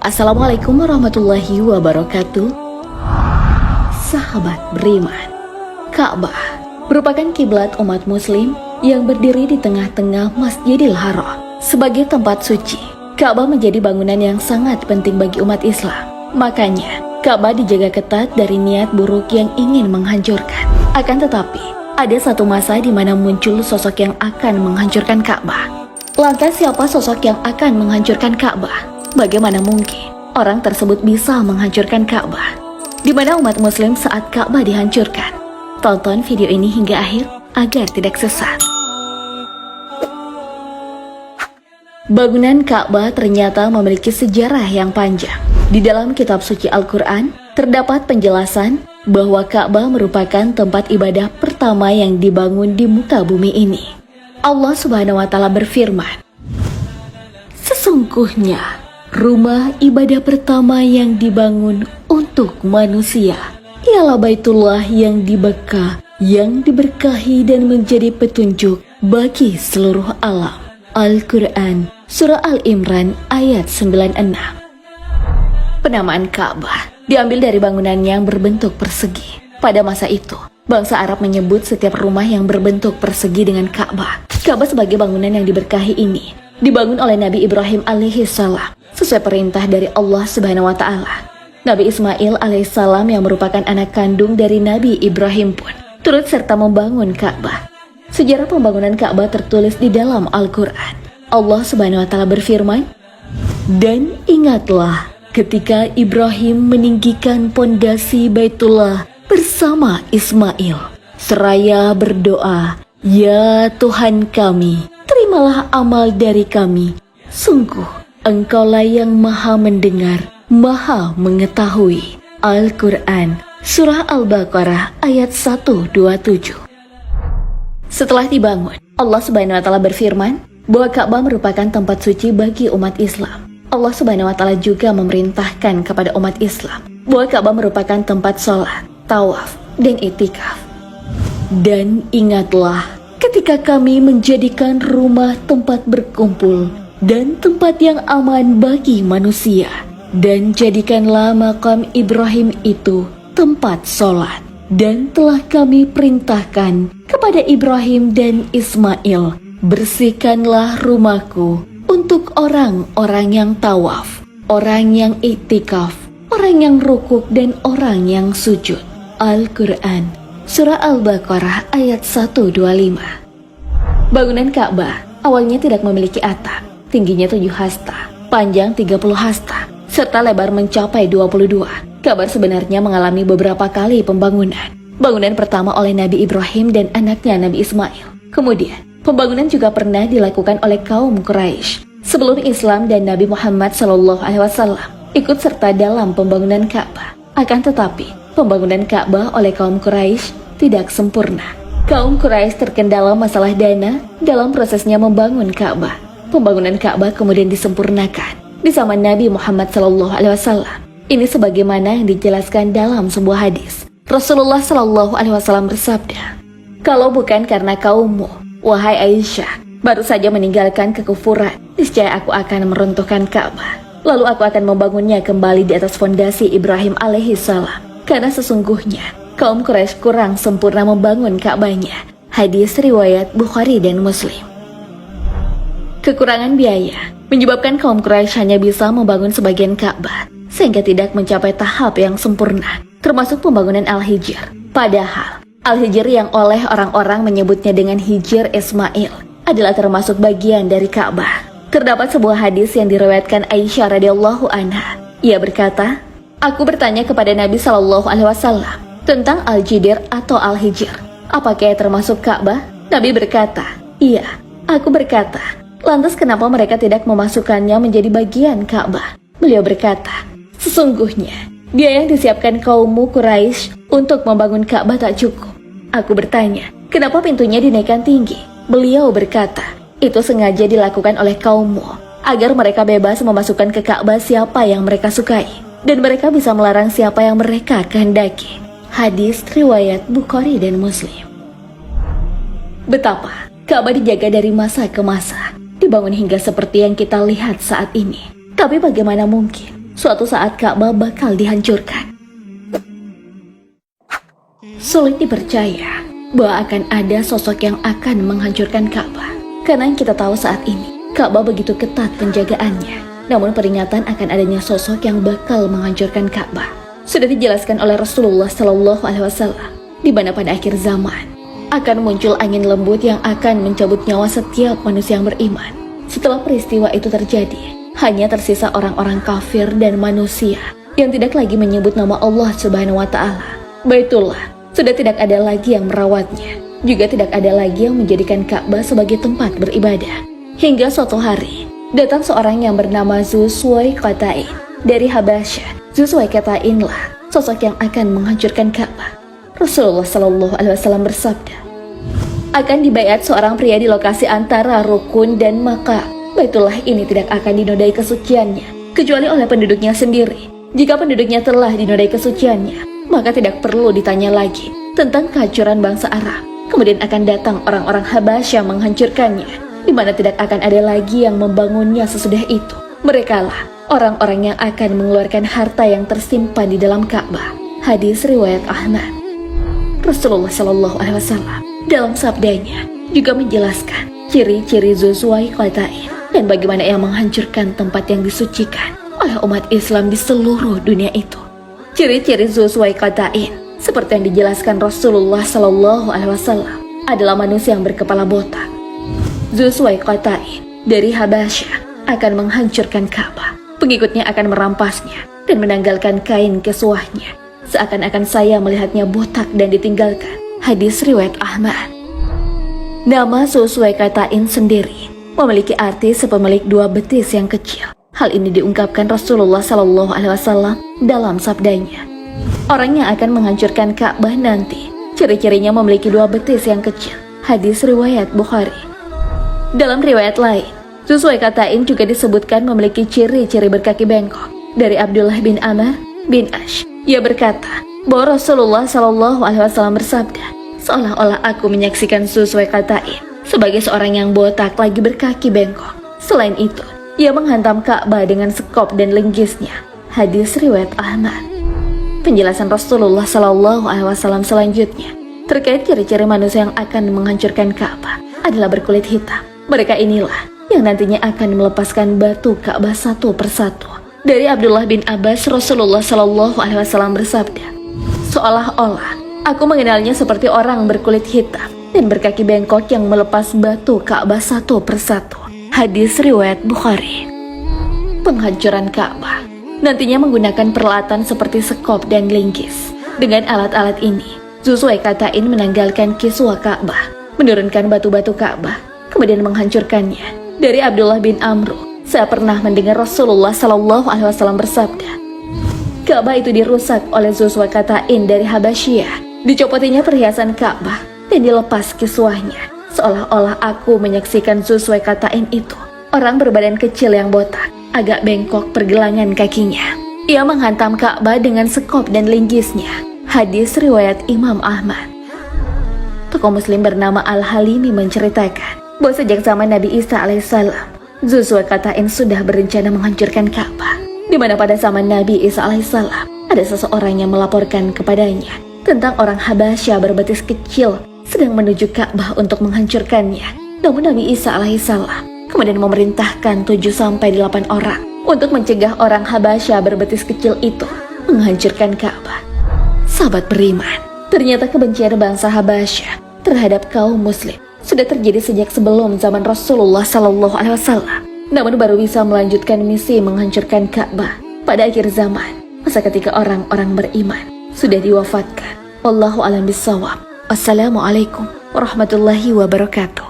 Assalamualaikum warahmatullahi wabarakatuh. Sahabat beriman, Ka'bah merupakan kiblat umat muslim yang berdiri di tengah-tengah Masjidil Haram. Sebagai tempat suci, Ka'bah menjadi bangunan yang sangat penting bagi umat Islam. Makanya, Ka'bah dijaga ketat dari niat buruk yang ingin menghancurkan. Akan tetapi, ada satu masa di mana muncul sosok yang akan menghancurkan Ka'bah. Lantas siapa sosok yang akan menghancurkan Ka'bah? Bagaimana mungkin orang tersebut bisa menghancurkan Ka'bah? Di mana umat muslim saat Ka'bah dihancurkan? Tonton video ini hingga akhir agar tidak sesat. Bangunan Ka'bah ternyata memiliki sejarah yang panjang. Di dalam kitab suci Al-Quran, terdapat penjelasan bahwa Ka'bah merupakan tempat ibadah pertama yang dibangun di muka bumi ini. Allah Subhanahu wa Ta'ala berfirman, "Sesungguhnya rumah ibadah pertama yang dibangun untuk manusia ialah Baitullah yang yang diberkahi dan menjadi petunjuk bagi seluruh alam." Al-Quran, Surah Al-Imran ayat 96. Penamaan Ka'bah diambil dari bangunan yang berbentuk persegi. Pada masa itu, bangsa Arab menyebut setiap rumah yang berbentuk persegi dengan Ka'bah. Ka'bah sebagai bangunan yang diberkahi ini dibangun oleh Nabi Ibrahim alaihissalam sesuai perintah dari Allah Subhanahu wa Ta'ala. Nabi Ismail alaihissalam yang merupakan anak kandung dari Nabi Ibrahim pun turut serta membangun Ka'bah. Sejarah pembangunan Ka'bah tertulis di dalam Al-Quran. Allah Subhanahu wa Ta'ala berfirman, "Dan ingatlah ketika Ibrahim meninggikan pondasi Baitullah bersama Ismail, seraya berdoa, 'Ya Tuhan kami, terimalah amal dari kami. Sungguh Engkaulah yang maha mendengar, maha mengetahui." Al-Quran, Surah Al-Baqarah ayat 127. Setelah dibangun, Allah Subhanahu wa Ta'ala berfirman bahwa Ka'bah merupakan tempat suci bagi umat Islam. Allah Subhanahu wa Ta'ala juga memerintahkan kepada umat Islam bahwa Ka'bah merupakan tempat sholat, tawaf, dan itikaf. "Dan ingatlah ketika kami menjadikan rumah tempat berkumpul dan tempat yang aman bagi manusia, dan jadikanlah makam Ibrahim itu tempat sholat, dan telah kami perintahkan kepada Ibrahim dan Ismail, bersihkanlah rumahku untuk orang-orang yang tawaf, orang yang iktikaf, orang yang rukuk, dan orang yang sujud." Al-Quran, Surah Al-Baqarah ayat 125. Bangunan Ka'bah awalnya tidak memiliki atap. Tingginya 7 hasta, panjang 30 hasta, serta lebar mencapai 22. Ka'bah sebenarnya mengalami beberapa kali pembangunan. Bangunan pertama oleh Nabi Ibrahim dan anaknya Nabi Ismail. Kemudian, pembangunan juga pernah dilakukan oleh kaum Quraisy sebelum Islam, dan Nabi Muhammad SAW ikut serta dalam pembangunan Ka'bah. Akan tetapi, pembangunan Ka'bah oleh kaum Quraisy tidak sempurna. Kaum Quraisy terkendala masalah dana dalam prosesnya membangun Ka'bah. Pembangunan Ka'bah kemudian disempurnakan di zaman Nabi Muhammad SAW. Ini sebagaimana yang dijelaskan dalam sebuah hadis. Rasulullah SAW bersabda, "Kalau bukan karena kaummu, wahai Aisyah, baru saja meninggalkan kekufuran, niscaya aku akan meruntuhkan Ka'bah. Lalu aku akan membangunnya kembali di atas fondasi Ibrahim alaihissalam. Karena sesungguhnya kaum Quraisy kurang sempurna membangun Ka'bahnya." Hadis riwayat Bukhari dan Muslim. Kekurangan biaya menyebabkan kaum Quraisy hanya bisa membangun sebagian Ka'bah, sehingga tidak mencapai tahap yang sempurna, termasuk pembangunan Al-Hijr. Padahal, Al-Hijr yang oleh orang-orang menyebutnya dengan Hijr Ismail adalah termasuk bagian dari Ka'bah. Terdapat sebuah hadis yang diriwayatkan Aisyah radhiyallahu anha. Ia berkata, "Aku bertanya kepada Nabi SAW tentang Al-Jidr atau Al-Hijr. Apakah ia termasuk Ka'bah?" Nabi berkata, "Iya." Aku berkata, "Lantas kenapa mereka tidak memasukkannya menjadi bagian Ka'bah?" Beliau berkata, "Sesungguhnya biaya yang disiapkan kaummu Quraisy untuk membangun Ka'bah tak cukup." Aku bertanya, "Kenapa pintunya dinaikkan tinggi?" Beliau berkata, "Itu sengaja dilakukan oleh kaummu agar mereka bebas memasukkan ke Ka'bah siapa yang mereka sukai, dan mereka bisa melarang siapa yang mereka kehendaki." Hadis riwayat Bukhari dan Muslim. Betapa Ka'bah dijaga dari masa ke masa, dibangun hingga seperti yang kita lihat saat ini. Tapi bagaimana mungkin suatu saat Ka'bah bakal dihancurkan. Sulit dipercaya bahwa akan ada sosok yang akan menghancurkan Ka'bah. Karena yang kita tahu saat ini, Ka'bah begitu ketat penjagaannya. Namun peringatan akan adanya sosok yang bakal menghancurkan Ka'bah sudah dijelaskan oleh Rasulullah SAW, di mana pada akhir zaman akan muncul angin lembut yang akan mencabut nyawa setiap manusia yang beriman. Setelah peristiwa itu terjadi, hanya tersisa orang-orang kafir dan manusia yang tidak lagi menyebut nama Allah Subhanahu wa Ta'ala. Baitullah sudah tidak ada lagi yang merawatnya, juga tidak ada lagi yang menjadikan Ka'bah sebagai tempat beribadah. Hingga suatu hari, datang seorang yang bernama Dzu Suwaikatain dari Habasyah. Dzu Suwaikainlah sosok yang akan menghancurkan Ka'bah. Rasulullah SAW bersabda, akan dibaiat seorang pria di lokasi antara rukun dan makam. Baitullah ini tidak akan dinodai kesuciannya, kecuali oleh penduduknya sendiri. Jika penduduknya telah dinodai kesuciannya, maka tidak perlu ditanya lagi tentang kehancuran bangsa Arab. Kemudian akan datang orang-orang Habasyah menghancurkannya, di mana tidak akan ada lagi yang membangunnya sesudah itu. Merekalah orang-orang yang akan mengeluarkan harta yang tersimpan di dalam Ka'bah. Hadis riwayat Ahmad. Rasulullah SAW dalam sabdanya juga menjelaskan ciri-ciri Dzu Suwaikatain dan bagaimana ia menghancurkan tempat yang disucikan oleh umat Islam di seluruh dunia itu. Ciri-ciri Dzu Suwaikatain seperti yang dijelaskan Rasulullah SAW adalah manusia yang berkepala botak. Dzu Suwaikatain dari Habasyah akan menghancurkan Ka'bah. Pengikutnya akan merampasnya dan menanggalkan kain kesuahnya. Seakan-akan saya melihatnya botak dan ditinggalkan. Hadis riwayat Ahmad. Nama Dzu Suwaikatain sendiri memiliki arti sepemilik dua betis yang kecil. Hal ini diungkapkan Rasulullah SAW dalam sabdanya, orang yang akan menghancurkan Ka'bah nanti, ciri-cirinya memiliki dua betis yang kecil. Hadis riwayat Bukhari. Dalam riwayat lain, Dzu Suwaikatain juga disebutkan memiliki ciri-ciri berkaki bengkok. Dari Abdullah bin Amr bin Ash, ia berkata bahwa Rasulullah SAW bersabda, seolah-olah aku menyaksikan Dzu Suwaikatain sebagai seorang yang botak lagi berkaki bengkok. Selain itu, ia menghantam Ka'bah dengan sekop dan linggisnya. Hadis riwayat Ahmad. Penjelasan Rasulullah SAW selanjutnya terkait ciri-ciri manusia yang akan menghancurkan Ka'bah adalah berkulit hitam. Mereka inilah yang nantinya akan melepaskan batu Ka'bah satu persatu. Dari Abdullah bin Abbas, Rasulullah SAW bersabda, seolah-olah aku mengenalnya seperti orang berkulit hitam dan berkaki bengkok yang melepas batu Ka'bah satu persatu. Hadis riwayat Bukhari. Penghancuran Ka'bah nantinya menggunakan peralatan seperti sekop dan linggis. Dengan alat-alat ini, Dzu Suwaikatain menanggalkan kiswah Ka'bah, menurunkan batu-batu Ka'bah, kemudian menghancurkannya. Dari Abdullah bin Amr, saya pernah mendengar Rasulullah SAW bersabda, Ka'bah itu dirusak oleh Dzu Suwaikatain dari Habasyah. Dicopotinya perhiasan Ka'bah dan dilepas kiswahnya. Seolah-olah aku menyaksikan Dzu Suwaikatain itu, orang berbadan kecil yang botak, agak bengkok pergelangan kakinya. Ia menghantam Ka'bah dengan sekop dan linggisnya. Hadis riwayat Imam Ahmad. Tokoh Muslim bernama Al-Halimi menceritakan bahwa sejak zaman Nabi Isa alaihissalam, Dzu Suwaikatain sudah berencana menghancurkan Ka'bah, di mana pada zaman Nabi Isa alaihissalam ada seseorang yang melaporkan kepadanya tentang orang Habasyah berbetis kecil sedang menuju Ka'bah untuk menghancurkannya. Namun Nabi Isa alaihissalam kemudian memerintahkan 7-8 orang untuk mencegah orang Habasyah berbetis kecil itu menghancurkan Ka'bah. Sahabat beriman, ternyata kebencian bangsa Habasyah terhadap kaum muslim sudah terjadi sejak sebelum zaman Rasulullah SAW. Namun baru bisa melanjutkan misi menghancurkan Ka'bah pada akhir zaman, masa ketika orang-orang beriman sudah diwafatkan. Wallahu a'lam bishawab. Wassalamualaikum warahmatullahi wabarakatuh.